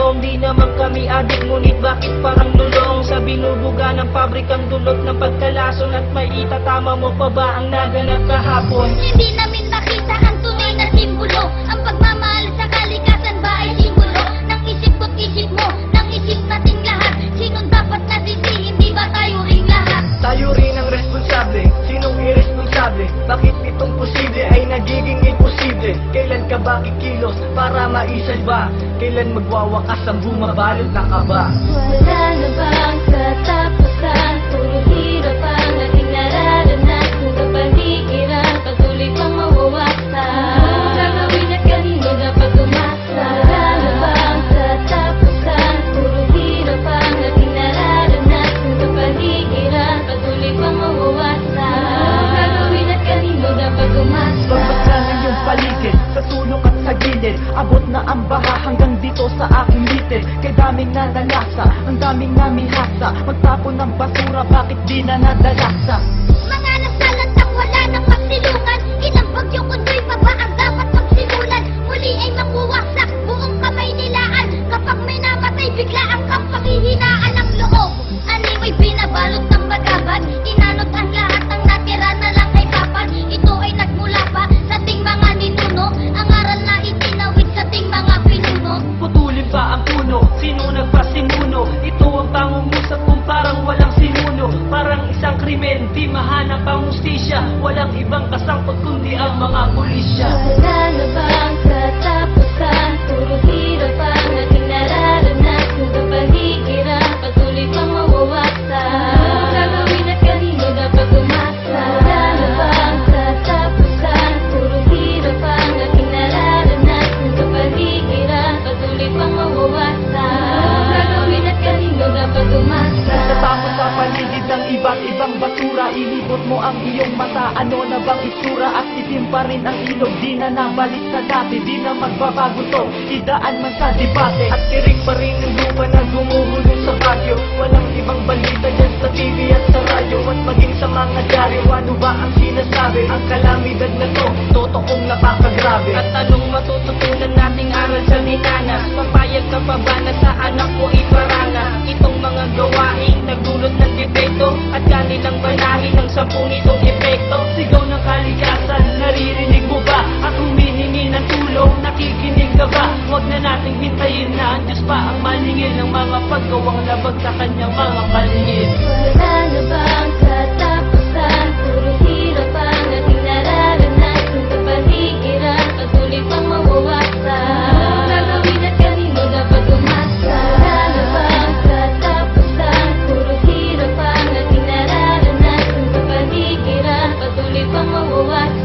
inom. Di naman kami adik, ngunit bakit parang lulong sa binubuga ng pabrikang dulot ng pagkalason? At may itatama mo pa ba ang naganap kahapon? Hindi namin nakita ang tunay na simbolo. Ang pagmamahal sa kalikasan ba ay simbolo ng isip ko't isip mo, ng isip nating lahat? Sinong dapat nasisihin, di ba tayo ring lahat? Tayo rin ang responsable, sinong irresponsable? Bakit itong posible ay nagiging imposible? Kailan ka ba kikilos para maisalba? Kailan magwawakas ang bumabalot na kaba? Wala na bang katapusan? Puro hirap ang ating nararanas. Kung kapaligiran, patuloy pang mawawasan. Gagawin at kanino dapat umasa? Wala na bang katapusan? Puro hirap ang ating nararanas. Kung kapaligiran, patuloy pang mawawasan. Gagawin at kanino dapat umasa? Pagbaka ng iyong paligid, sa sulok at sa gilid, abot na ang baha hanggang dito sa aking litid. Kay daming nananasa, ang daming namihasa. Magtapon ng basura, bakit di na nadalasa? Mga nasalat na wala nang magsilungan. Ilang bagyong kundoy pa ba ang dapat magsimulan? Muli ay makuwasak, buong kamay nilaan. Kapag may namatay, bigla ang panghihinaan ng loob. Animoy binabalot ng bagabag. Inanot ang lahat ng natira na lang kay papan. Ito ay nagmula pa sa ting mga ninuno. Ang aral na itinawid sa ting mga pinuno. Putulin ba ang puno? Sino nagpasimuno? Ito ang pangungusap kung parang walang sinuno. Parang isang krimen, di mahanap ang hustisya. Walang ibang kasangkot kundi ang mga pulisya. Wala na bang katapusan? Puro hirap ang ating nararanas. Kung kapaligiran, patuloy pang mawawasan. Gagawin at kanino dapat umasa? Wala na bang katapusan? Puro hirap ang ating nararanas. Kung kapaligiran, patuloy pang mawawasan. Gagawin at kanino dapat umasa? Natapos sa paligid ng iba't ibang basura, ilibot mo ang iyong mata, ano na bang itsura? At itim pa rin ang ilog, di na nabalik sa dati. Di na magbabago to, idaan man sa debate. At tirik pa rin ang lupa na gumuhulong sa bagyo. Walang ibang balita dyan sa TV at sa radyo. At maging sa mga dyaryo, ano ba ang sinasabi? Ang kalamidad na to, totoong napakagrabe. At anong matututunan nating aral sa minanas? Papayag ka pa ba na sa anak mo iparanas? Itong mga gawain nagdulot ng depekto at kanilang banahin ng 10 itong epekto. Sigaw ng kalikasan, naririnig mo ba? At humihingi ng tulong, nakikinig ka ba? Huwag na nating hintayin na ang Diyos pa ang maningil ng mga paggawang labag sa kanyang mga palingid. Wala na bang katapusan? Puro hirap ang ating nararanas. Kung kapaligiran, patuloy pang mawawasan. Gagawin at kanino dapat umasa? Wala na bang katapusan? Puro hirap ang ating nararanas. Kung kapaligiran, patuloy pang mawawasan.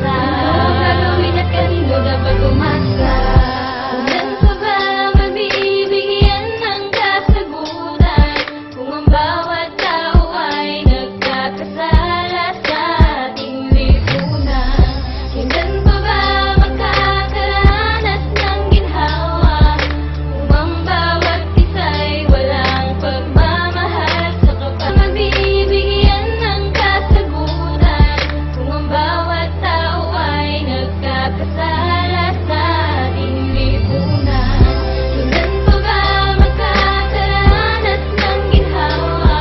Gagawin at kanino dapat umasa? Kailan pa ba mabibigyan ng kasagutan? Kung ang bawat tao ay nagkakasala sa ating lipunan. Kailan pa ba makakaranas ng ginhawa? Kung ang bawat isa'y walang pagmamahal sa kapal. Mabibigyan ng kasagutan kung ang bawat tao ay nagkakasala sa ating lipunan. Kailan pa ba makakaranas ng ginhawa?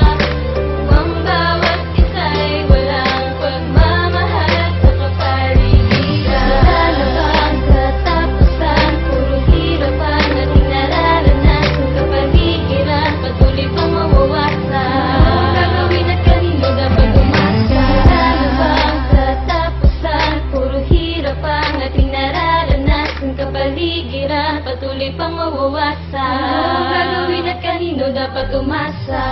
Kung ang bawat isa'y walang pagmamahal sa kapaligiran. Wala na bang katapusan? Puro hirap ang ating nararanas. Kung kapaligiran, patuloy pang mawawasan. Gagawin at kanino dapat umasa? Wala na bang katapusan? Puro hirap ang ating nararanas. Kung kapaligiran, patuloy pang mawawasan. Gagawin at kanino dapat umasa?